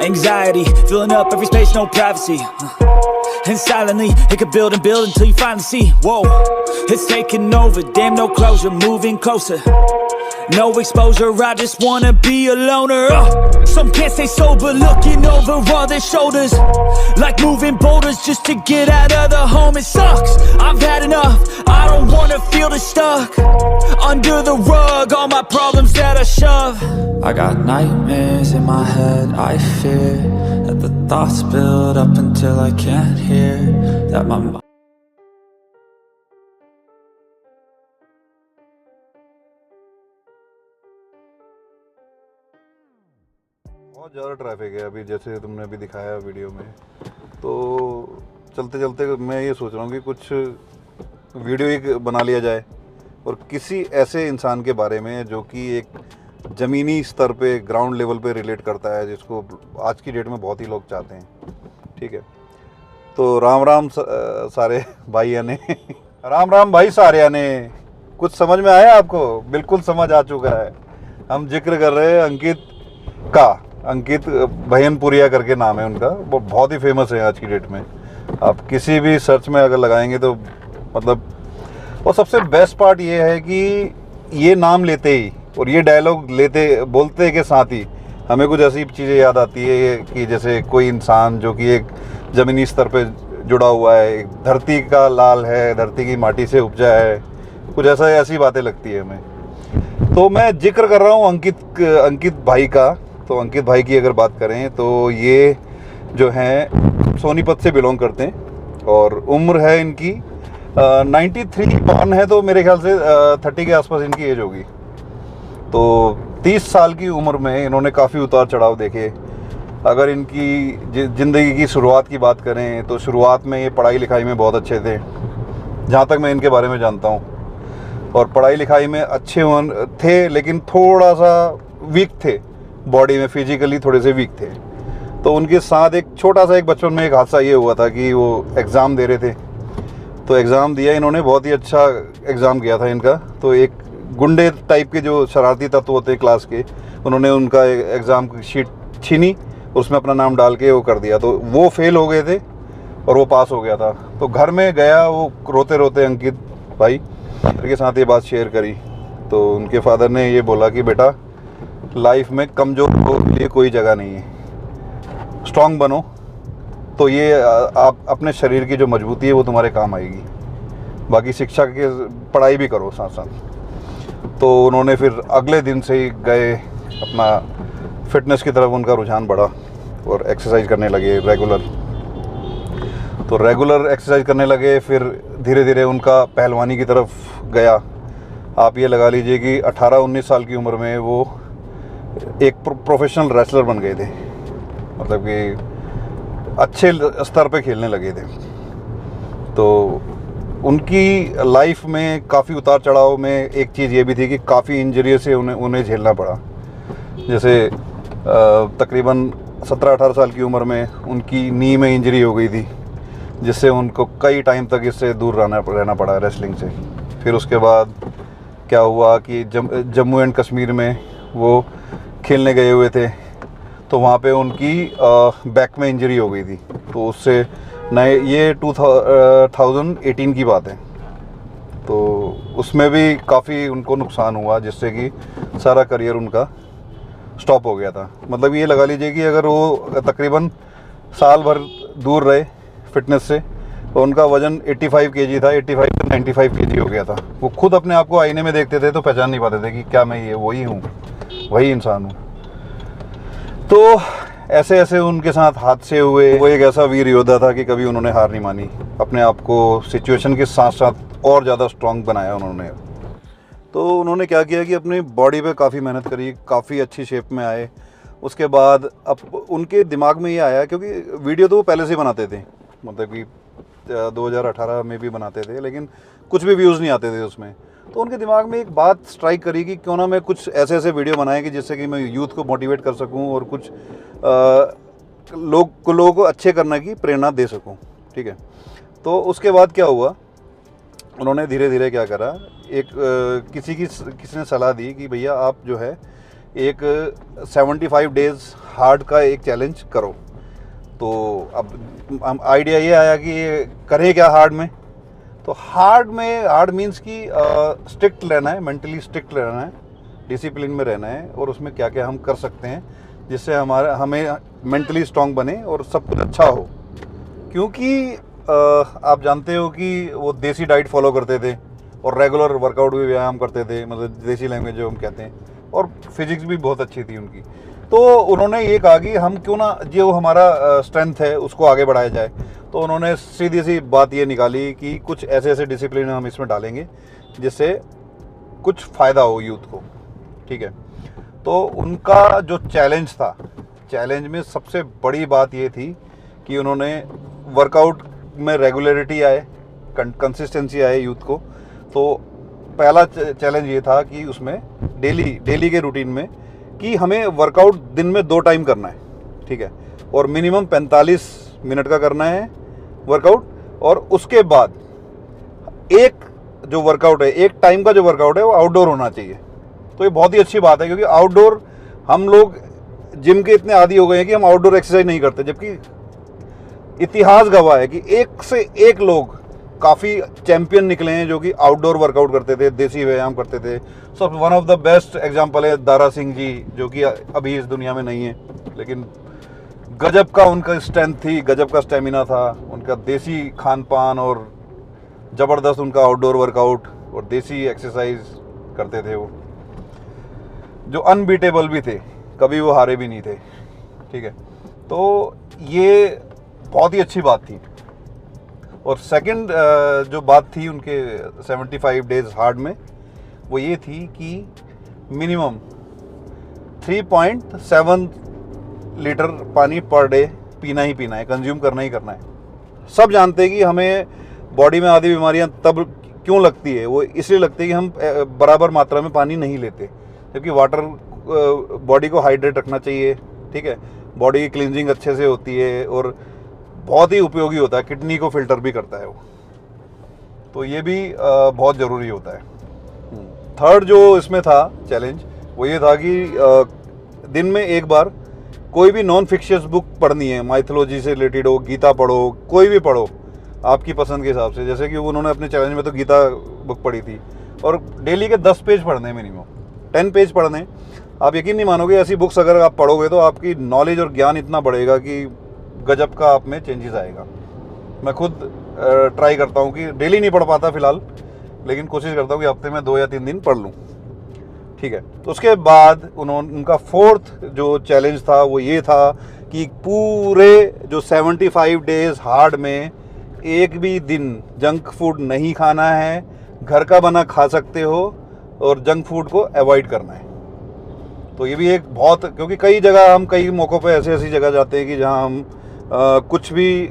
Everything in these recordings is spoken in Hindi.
Anxiety, filling up every space, no privacy. And silently, it could build and build until you finally see. Whoa, it's taking over, damn no closure, moving closer. No exposure, I just wanna be a loner. Some can't stay sober, looking over all their shoulders, like moving boulders just to get out of the home. It sucks, I've had enough, I don't wanna feel the stuck under the rug, all my problems that I shove. I got nightmares in my head, I fear that the thoughts build up until I can't hear, that my mind. बहुत ज़्यादा ट्रैफिक है अभी, जैसे तुमने अभी दिखाया वीडियो में। तो चलते चलते मैं ये सोच रहा हूँ कि कुछ वीडियो एक बना लिया जाए और किसी ऐसे इंसान के बारे में जो कि एक ज़मीनी स्तर पे, ग्राउंड लेवल पे रिलेट करता है, जिसको आज की डेट में बहुत ही लोग चाहते हैं। ठीक है, तो राम राम सारे भाइयों ने राम राम भाई सारे ने। कुछ समझ में आया आपको? बिल्कुल समझ आ चुका है। हम जिक्र कर रहे हैं अंकित का। अंकित भयनपुरिया करके नाम है उनका, वो बहुत ही फेमस है आज की डेट में। आप किसी भी सर्च में अगर लगाएंगे तो मतलब, और सबसे बेस्ट पार्ट ये है कि ये नाम लेते ही और ये डायलॉग बोलते के साथ ही हमें कुछ ऐसी चीज़ें याद आती है कि जैसे कोई इंसान जो कि एक ज़मीनी स्तर पे जुड़ा हुआ है, एक धरती का लाल है, धरती की माटी से उपजा है, कुछ ऐसी बातें लगती है हमें। तो मैं जिक्र कर रहा हूँ अंकित भाई का। तो अंकित भाई की अगर बात करें तो ये जो हैं सोनीपत से बिलोंग करते हैं और उम्र है इनकी 93 बॉर्न है, तो मेरे ख्याल से 30 के आसपास इनकी एज होगी। तो 30 साल की उम्र में इन्होंने काफ़ी उतार चढ़ाव देखे। अगर इनकी ज़िंदगी की शुरुआत की बात करें तो शुरुआत में ये पढ़ाई लिखाई में बहुत अच्छे थे, जहाँ तक मैं इनके बारे में जानता हूँ। और पढ़ाई लिखाई में अच्छे थे, लेकिन थोड़ा सा वीक थे, बॉडी में फिजिकली थोड़े से वीक थे। तो उनके साथ एक छोटा सा बचपन में एक हादसा ये हुआ था कि वो एग्ज़ाम दे रहे थे। तो एग्ज़ाम दिया इन्होंने, बहुत ही अच्छा एग्ज़ाम किया था इनका। तो एक गुंडे टाइप के जो शरारती तत्व होते हैं क्लास के, उन्होंने उनका एग्ज़ाम की शीट छीनी, उसमें अपना नाम डाल के वो कर दिया। तो वो फेल हो गए थे और वो पास हो गया था। तो घर में गया वो रोते रोते अंकित भाई के साथ ये बात शेयर करी। तो उनके फादर ने ये बोला कि बेटा, लाइफ में कमज़ोर के लिए कोई जगह नहीं है, स्ट्रांग बनो, तो ये आप अपने शरीर की जो मजबूती है वो तुम्हारे काम आएगी। बाकी शिक्षा के पढ़ाई भी करो साथ साथ। तो उन्होंने फिर अगले दिन से ही गए अपना फिटनेस की तरफ, उनका रुझान बढ़ा और एक्सरसाइज करने लगे रेगुलर। तो रेगुलर एक्सरसाइज करने लगे, फिर धीरे धीरे उनका पहलवानी की तरफ गया। आप ये लगा लीजिए कि 18-19 साल की उम्र में वो एक प्रोफेशनल रेसलर बन गए थे, मतलब कि अच्छे स्तर पे खेलने लगे थे। तो उनकी लाइफ में काफ़ी उतार चढ़ाव में एक चीज़ ये भी थी कि काफ़ी इंजरी से उन्हें झेलना पड़ा। जैसे तकरीबन 17-18 साल की उम्र में उनकी नी में इंजरी हो गई थी, जिससे उनको कई टाइम तक इससे दूर रहना पड़ा रेसलिंग से। फिर उसके बाद क्या हुआ कि जम्मू एंड कश्मीर में वो खेलने गए हुए थे, तो वहाँ पे उनकी बैक में इंजरी हो गई थी। तो उससे ये 2018 की बात है। तो उसमें भी काफ़ी उनको नुकसान हुआ, जिससे कि सारा करियर उनका स्टॉप हो गया था। मतलब ये लगा लीजिए कि अगर वो तकरीबन साल भर दूर रहे फिटनेस से, तो उनका वज़न 85 केजी था, 85 से 95 केजी हो गया था। वो खुद अपने आप को आईने में देखते थे तो पहचान नहीं पाते थे कि क्या मैं ये वही हूँ, वही इंसान हूँ। तो ऐसे ऐसे उनके साथ हादसे हुए। वो एक ऐसा वीर योद्धा था कि कभी उन्होंने हार नहीं मानी, अपने आप को सिचुएशन के साथ साथ और ज़्यादा स्ट्रॉन्ग बनाया उन्होंने। तो उन्होंने क्या किया कि अपनी बॉडी पे काफ़ी मेहनत करी, काफ़ी अच्छी शेप में आए। उसके बाद अब उनके दिमाग में ये आया, क्योंकि वीडियो तो वो पहले से बनाते थे, मतलब कि 2018 में भी बनाते थे, लेकिन कुछ भी व्यूज़ नहीं आते थे उसमें। तो उनके दिमाग में एक बात स्ट्राइक करी कि क्यों ना मैं कुछ ऐसे वीडियो बनाए कि जिससे कि मैं यूथ को मोटिवेट कर सकूं और कुछ लोगों को अच्छे करने की प्रेरणा दे सकूं। ठीक है, तो उसके बाद क्या हुआ, उन्होंने धीरे धीरे क्या करा, किसी ने सलाह दी कि भैया आप जो है एक 75 डेज हार्ड का एक चैलेंज करो। तो अब आइडिया ये आया कि ये करें क्या हार्ड में। तो हार्ड मीन्स कि स्ट्रिक्ट रहना है, मेंटली स्ट्रिक्ट रहना है, डिसिप्लिन में रहना है, और उसमें क्या क्या हम कर सकते हैं जिससे हमें मेंटली स्ट्रांग बने और सब कुछ अच्छा हो। क्योंकि आप जानते हो कि वो देसी डाइट फॉलो करते थे और रेगुलर वर्कआउट भी, व्यायाम करते थे, मतलब देसी लैंग्वेज जो हम कहते हैं, और फिजिक्स भी बहुत अच्छी थी उनकी। तो उन्होंने ये कहा कि हम क्यों ना जो हमारा स्ट्रेंथ है उसको आगे बढ़ाया जाए। तो उन्होंने सीधी सी बात ये निकाली कि कुछ ऐसे ऐसे डिसिप्लिन हम इसमें डालेंगे जिससे कुछ फ़ायदा हो यूथ को, ठीक है। तो उनका जो चैलेंज था, चैलेंज में सबसे बड़ी बात ये थी कि उन्होंने वर्कआउट में रेगुलरिटी आए, कंसिस्टेंसी आए यूथ को। तो पहला चैलेंज ये था कि उसमें डेली के रूटीन में कि हमें वर्कआउट दिन में 2 टाइम करना है, ठीक है, और मिनिमम 45 मिनट का करना है वर्कआउट। और उसके बाद एक जो वर्कआउट है, एक टाइम का जो वर्कआउट है वो आउटडोर होना चाहिए। तो ये बहुत ही अच्छी बात है, क्योंकि आउटडोर हम लोग जिम के इतने आदी हो गए हैं कि हम आउटडोर एक्सरसाइज नहीं करते, जबकि इतिहास गवाह है कि एक से एक लोग काफ़ी चैंपियन निकले हैं जो कि आउटडोर वर्कआउट करते थे, देसी व्यायाम करते थे। सब one of the best example है दारा सिंह जी, जो कि अभी इस दुनिया में नहीं है, लेकिन गजब का उनका स्ट्रेंथ थी, गजब का स्टेमिना था, उनका देसी खान पान और ज़बरदस्त उनका आउटडोर वर्कआउट और देसी एक्सरसाइज करते थे वो, जो अनबीटेबल भी थे, कभी वो हारे भी नहीं थे, ठीक है। तो ये बहुत ही अच्छी बात थी। और सेकंड जो बात थी उनके 75 डेज हार्ड में, वो ये थी कि मिनिमम 3.7 लीटर पानी पर डे पीना ही पीना है, कंज्यूम करना ही करना है। सब जानते हैं कि हमें बॉडी में आधी बीमारियां तब क्यों लगती है, वो इसलिए लगती है कि हम बराबर मात्रा में पानी नहीं लेते, जबकि वाटर बॉडी को हाइड्रेट रखना चाहिए, ठीक है। बॉडी की क्लींजिंग अच्छे से होती है और बहुत ही उपयोगी होता है, किडनी को फिल्टर भी करता है वो। तो ये भी बहुत ज़रूरी होता है। थर्ड जो इसमें था चैलेंज, वो ये था कि दिन में एक बार कोई भी नॉन फिक्शियस बुक पढ़नी है, माइथोलॉजी से रिलेटेड हो, गीता पढ़ो, कोई भी पढ़ो आपकी पसंद के हिसाब से। जैसे कि उन्होंने अपने चैलेंज में तो गीता बुक पढ़ी थी, और डेली के 10 पेज पढ़ने, मिनिमम 10 पेज पढ़ने। आप यकीन नहीं मानोगे, ऐसी बुक्स अगर आप पढ़ोगे तो आपकी नॉलेज और ज्ञान इतना बढ़ेगा कि गजब का आप में चेंजेस आएगा। मैं खुद ट्राई करता हूँ कि डेली नहीं पढ़ पाता फिलहाल, लेकिन कोशिश करता हूँ कि हफ्ते में 2 या 3 दिन पढ़ लूँ, ठीक है। तो उसके बाद उनका फोर्थ जो चैलेंज था वो ये था कि पूरे जो 75 डेज हार्ड में एक भी दिन जंक फूड नहीं खाना है, घर का बना खा सकते हो, और जंक फूड को अवॉइड करना है। तो ये भी एक बहुत, क्योंकि कई जगह हम कई मौक़ों पे ऐसी जगह जाते हैं कि जहाँ हम कुछ भी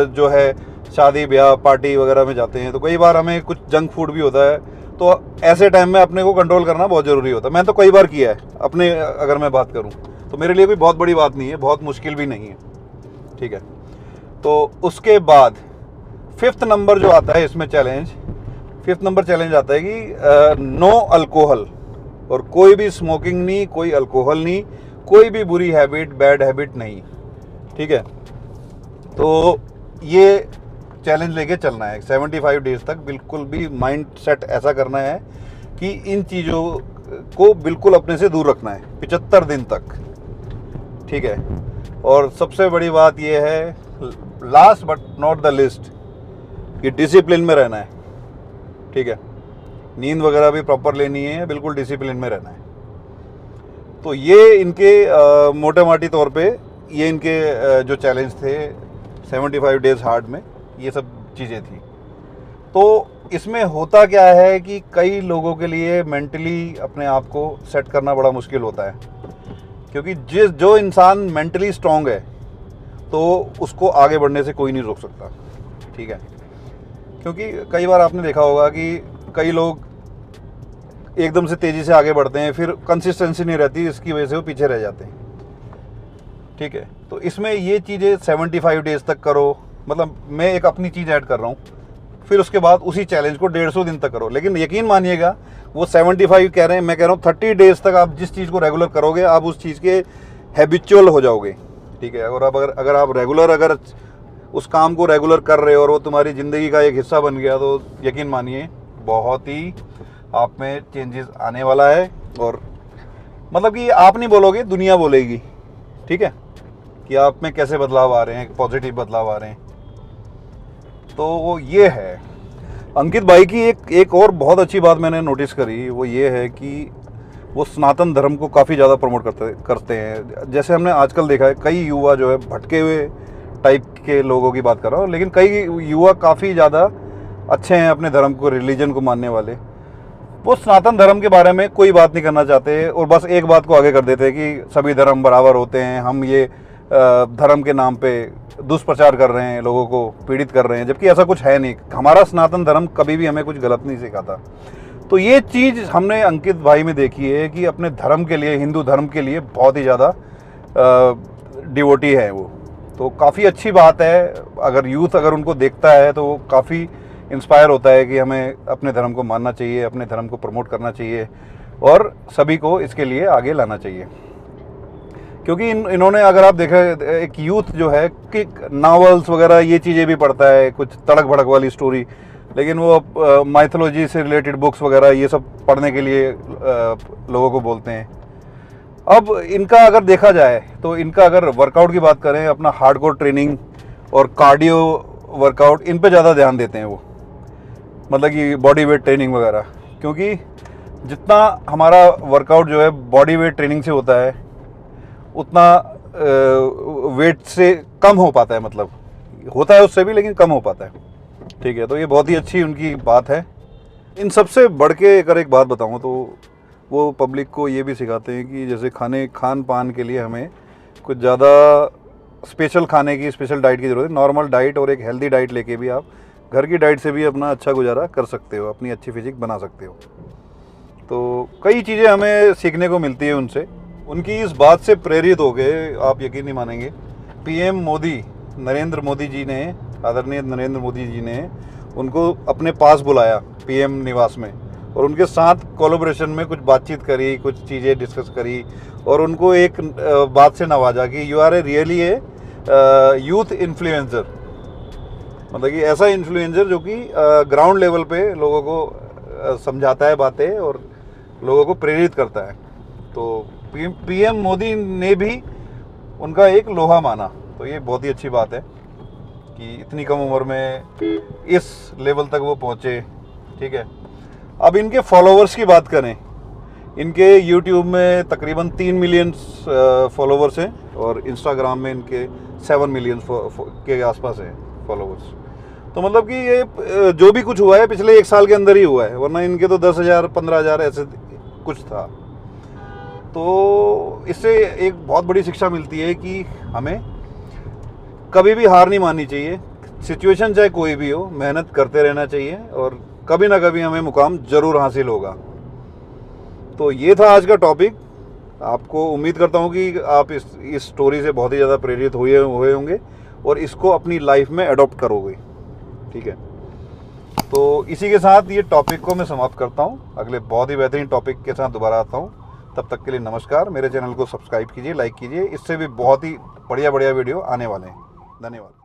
जो है शादी ब्याह पार्टी वगैरह में जाते हैं, तो कई बार हमें कुछ जंक फूड भी होता है। तो ऐसे टाइम में अपने को कंट्रोल करना बहुत ज़रूरी होता है। मैं तो कई बार किया है अपने, अगर मैं बात करूं तो मेरे लिए कोई बहुत बड़ी बात नहीं है, बहुत मुश्किल भी नहीं है, ठीक है। तो उसके बाद 5th नंबर जो आता है इसमें चैलेंज, 5th नंबर चैलेंज आता है कि नो अल्कोहल, और कोई भी स्मोकिंग नहीं, कोई अल्कोहल नहीं, कोई भी बुरी हैबिट, बैड हैबिट नहीं, ठीक है। तो ये चैलेंज लेके चलना है 75 डेज तक। बिल्कुल भी माइंड सेट ऐसा करना है कि इन चीज़ों को बिल्कुल अपने से दूर रखना है 75 दिन तक, ठीक है। और सबसे बड़ी बात यह है, last but not the list, कि डिसिप्लिन में रहना है, ठीक है। नींद वगैरह भी प्रॉपर लेनी है, बिल्कुल डिसिप्लिन में रहना है। तो ये इनके मोटे माटी तौर पे ये इनके जो चैलेंज थे 75 डेज हार्ड में, ये सब चीज़ें थी। तो इसमें होता क्या है कि कई लोगों के लिए मेंटली अपने आप को सेट करना बड़ा मुश्किल होता है, क्योंकि जो इंसान मेंटली स्ट्रांग है तो उसको आगे बढ़ने से कोई नहीं रोक सकता, ठीक है। क्योंकि कई बार आपने देखा होगा कि कई लोग एकदम से तेज़ी से आगे बढ़ते हैं, फिर कंसिस्टेंसी नहीं रहती, इसकी वजह से वो पीछे रह जाते हैं, ठीक है। तो इसमें ये चीज़ें 75 डेज तक करो, मतलब मैं एक अपनी चीज़ ऐड कर रहा हूँ, फिर उसके बाद उसी चैलेंज को 150 दिन तक करो। लेकिन यकीन मानिएगा वो 75 कह रहे हैं, मैं कह रहा हूँ 30 डेज तक आप जिस चीज़ को रेगुलर करोगे आप उस चीज़ के हैबिचुअल हो जाओगे, ठीक है। और अब अगर आप रेगुलर अगर उस काम को रेगुलर कर रहे हो और वो तुम्हारी ज़िंदगी का एक हिस्सा बन गया, तो यकीन मानिए बहुत ही आप में चेंजेस आने वाला है। और मतलब कि आप नहीं बोलोगे, दुनिया बोलेगी, ठीक है, कि आप में कैसे बदलाव आ रहे हैं, पॉजिटिव बदलाव आ रहे हैं। तो ये है अंकित भाई की एक और बहुत अच्छी बात मैंने नोटिस करी, वो ये है कि वो सनातन धर्म को काफ़ी ज़्यादा प्रमोट करते हैं। जैसे हमने आजकल देखा है कई युवा जो है भटके हुए टाइप के लोगों की बात कर रहा हूँ, लेकिन कई युवा काफ़ी ज़्यादा अच्छे हैं अपने धर्म को, रिलीजन को मानने वाले। वो सनातन धर्म के बारे में कोई बात नहीं करना चाहते और बस एक बात को आगे कर देते हैं कि सभी धर्म बराबर होते हैं, हम ये धर्म के नाम पे दुष्प्रचार कर रहे हैं, लोगों को पीड़ित कर रहे हैं, जबकि ऐसा कुछ है नहीं। हमारा सनातन धर्म कभी भी हमें कुछ गलत नहीं सिखाता। तो ये चीज़ हमने अंकित भाई में देखी है कि अपने धर्म के लिए, हिंदू धर्म के लिए बहुत ही ज़्यादा डिवोटी है वो। तो काफ़ी अच्छी बात है, अगर यूथ अगर उनको देखता है तो वो काफ़ी इंस्पायर होता है कि हमें अपने धर्म को मानना चाहिए, अपने धर्म को प्रमोट करना चाहिए और सभी को इसके लिए आगे लाना चाहिए। क्योंकि इन्होंने अगर आप देखें, एक यूथ जो है कि नावल्स वगैरह ये चीज़ें भी पढ़ता है, कुछ तड़क भड़क वाली स्टोरी, लेकिन वो माइथोलॉजी से रिलेटेड बुक्स वगैरह ये सब पढ़ने के लिए लोगों को बोलते हैं। अब इनका अगर देखा जाए तो इनका अगर वर्कआउट की बात करें, अपना हार्डकोर ट्रेनिंग और कार्डियो वर्कआउट, इन पे ज़्यादा ध्यान देते हैं वो, मतलब कि बॉडी वेट ट्रेनिंग वगैरह। क्योंकि जितना हमारा वर्कआउट जो है बॉडी वेट ट्रेनिंग से होता है उतना वेट से कम हो पाता है, मतलब होता है उससे भी लेकिन कम हो पाता है, ठीक है। तो ये बहुत ही अच्छी उनकी बात है। इन सबसे बढ़ के अगर एक बात बताऊँ तो वो पब्लिक को ये भी सिखाते हैं कि जैसे खान पान के लिए हमें कुछ ज़्यादा स्पेशल खाने की, स्पेशल डाइट की ज़रूरत है। नॉर्मल डाइट और एक हेल्दी डाइट लेके भी आप घर की डाइट से भी अपना अच्छा गुजारा कर सकते हो, अपनी अच्छी फिजिक बना सकते हो। तो कई चीज़ें हमें सीखने को मिलती है उनसे। उनकी इस बात से प्रेरित हो गए, आप यकीन नहीं मानेंगे, पीएम मोदी, नरेंद्र मोदी जी ने, आदरणीय नरेंद्र मोदी जी ने उनको अपने पास बुलाया पीएम निवास में और उनके साथ कोलैबोरेशन में कुछ बातचीत करी, कुछ चीज़ें डिस्कस करी और उनको एक बात से नवाजा कि you are a really a youth influencer. मतलब कि ऐसा इन्फ्लुएंसर जो कि ग्राउंड लेवल पे लोगों को समझाता है बातें और लोगों को प्रेरित करता है। तो पीएम मोदी ने भी उनका एक लोहा माना। तो ये बहुत ही अच्छी बात है कि इतनी कम उम्र में इस लेवल तक वो पहुँचे, ठीक है। अब इनके फॉलोवर्स की बात करें, इनके यूट्यूब में तकरीबन 3 मिलियन फॉलोवर्स हैं और इंस्टाग्राम में इनके 7 मिलियन के आसपास हैं फॉलोवर्स। तो मतलब कि ये जो भी कुछ हुआ है पिछले 1 साल के अंदर ही हुआ है, वरना इनके तो 10,000 15,000 ऐसे कुछ था। तो इससे एक बहुत बड़ी शिक्षा मिलती है कि हमें कभी भी हार नहीं माननी चाहिए। सिचुएशन चाहे कोई भी हो, मेहनत करते रहना चाहिए और कभी ना कभी हमें मुकाम ज़रूर हासिल होगा। तो ये था आज का टॉपिक। आपको उम्मीद करता हूँ कि आप इस स्टोरी से बहुत ही ज़्यादा प्रेरित हुए होंगे और इसको अपनी लाइफ में अडॉप्ट करोगे, ठीक है। तो इसी के साथ ये टॉपिक को मैं समाप्त करता हूँ। अगले बहुत ही बेहतरीन टॉपिक के साथ दोबारा आता हूँ। तब तक के लिए नमस्कार। मेरे चैनल को सब्सक्राइब कीजिए, लाइक कीजिए, इससे भी बहुत ही बढ़िया वीडियो आने वाले हैं। धन्यवाद।